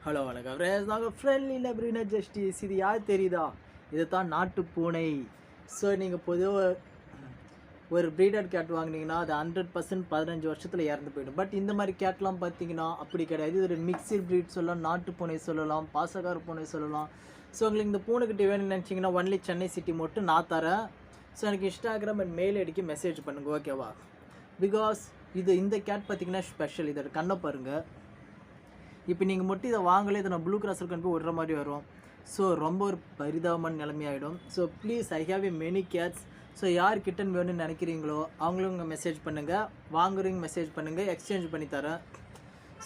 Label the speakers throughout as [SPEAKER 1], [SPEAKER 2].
[SPEAKER 1] Hello வணக்கம் friends, நாங்கள் friendly நபரின justice. இது யார் தெரியுதா? இது தான் நாட்டு பூனை. ஸோ நீங்கள் பொதுவாக ஒரு ப்ரீடர் கேட் வாங்கினீங்கன்னா அது 100% 15 வருஷத்தில் இறந்து போயிடும். பட் இந்த மாதிரி கேட்லாம் பார்த்தீங்கன்னா அப்படி கிடையாது. இது ஒரு மிக்சட் ப்ரீட் சொல்லலாம், நாட்டு பூனை சொல்லலாம், பாசக்கார பூனை சொல்லலாம். ஸோ உங்களுக்கு இந்த பூனைக்கிட்ட வேணும்னு நினச்சிங்கன்னா ஒன்லி சென்னை சிட்டி மட்டும் நான் தரேன். ஸோ எனக்கு இன்ஸ்டாகிராம் அண்ட் மெயில் ஐடிக்கு மெசேஜ் பண்ணுங்கள், ஓகேவா? பிகாஸ் இந்த கேட் பார்த்தீங்கன்னா ஸ்பெஷல். இதோட கண்ணை பாருங்கள். இப்போ நீங்கள் மட்டும் இதை வாங்கலே, இதை நான் ப்ளூ கிராஸில் கொண்டு போய் விடுற மாதிரி வரும். ஸோ ரொம்ப ஒரு பரிதாபமான நிலைமையாயிடும். So please, I have a many cats. So யார் கிட்டன் வேணும்னு நினைக்கிறீங்களோ அவங்களும் இங்கே மெசேஜ் பண்ணுங்கள், வாங்குறீங்க மெசேஜ் பண்ணுங்கள், எக்ஸ்சேஞ்ச் பண்ணி தரேன்.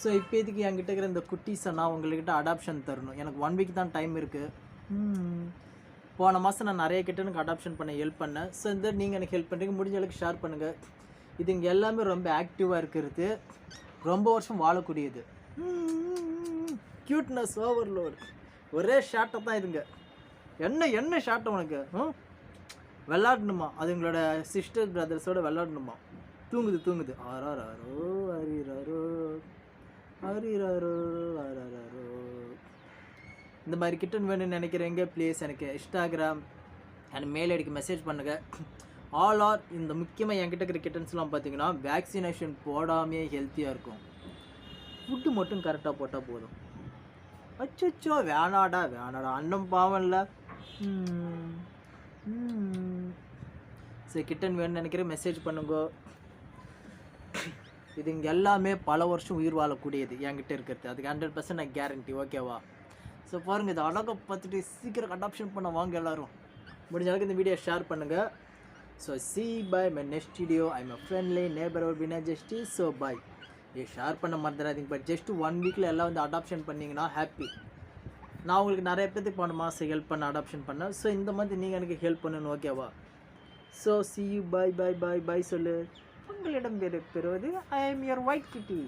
[SPEAKER 1] ஸோ இப்போதைக்கு என்கிட்ட இருக்கிற இந்த குட்டீஸை நான் உங்கள்கிட்ட அடாப்ஷன் தரணும். எனக்கு 1 வீக் தான் டைம் இருக்குது. போன மாதம் நான் நிறைய கிட்டனுக்கு அடாப்ஷன் பண்ண ஹெல்ப் பண்ணேன். ஸோ இந்த நீங்கள் எனக்கு ஹெல்ப் பண்ணுறீங்க, முடிஞ்ச அளவுக்கு ஷேர் பண்ணுங்கள். இது இங்கே எல்லாமே ரொம்ப ஆக்டிவாக இருக்கிறது, ரொம்ப வருஷம் வாழக்கூடியது. Cuteness overload. ஒரே ஷார்ட்டை தான் இதுங்க. என்ன ஷார்ட்டை உனக்கு விளாடணுமா? அது எங்களோட சிஸ்டர் பிரதர்ஸோடு விளாடணுமா? தூங்குது. ஆராரோ அரிராரோ அரிராரோ ஆராரோ. இந்த மாதிரி கிட்டன் வேணும்னு நினைக்கிறீங்க, ப்ளீஸ் எனக்கு இன்ஸ்டாகிராம் அண்ட் மெயில் ஐடிக்கு மெசேஜ் பண்ணுங்கள். ஆல் ஆர் இந்த முக்கியமாக என்கிட்ட இருக்கிற கிட்டன்ஸ்லாம் பார்த்தீங்கன்னா வேக்சினேஷன் போடாமே ஹெல்த்தியாக இருக்கும். ஃபுட்டு மட்டும் கரெக்டாக போட்டால் போதும். அச்சோ வேணாடா அண்ணன் பாவம்ல. சரி, கிட்டன் வேணும்னு நினைக்கிறேன், மெசேஜ் பண்ணுங்க. இது இங்கே எல்லாமே பல வருஷம் உயிர் வாழக்கூடியது என்கிட்ட இருக்கிறது. அதுக்கு 100% நான் கேரண்டி, ஓகேவா? ஸோ பாருங்கள், இது அழகாக பார்த்துட்டு சீக்கிரம் அடாப்ஷன் பண்ண வாங்க எல்லோரும். முடிஞ்ச அளவுக்கு இந்த வீடியோ ஷேர் பண்ணுங்கள். So bye my next video. I am friendly neighbourhood winner justice. So bye. Share பண்ண மறந்துடாதீங்க. பட் ஜஸ்ட் 1 வீக்கில் எல்லாம் வந்து அடாப்ஷன் பண்ணிங்கன்னா ஹாப்பி. நான் உங்களுக்கு நிறைய பேருக்கு போன மாதம் ஹெல்ப் பண்ண அடாப்ஷன் பண்ணேன். ஸோ இந்த மாதிரி நீங்கள் எனக்கு ஹெல்ப் பண்ணணும், ஓகேவா? ஸோ பை சொல்லு. உங்களிடம் பெறுவது ஐ எம் யுவர் ஒயிட் கிட்டி.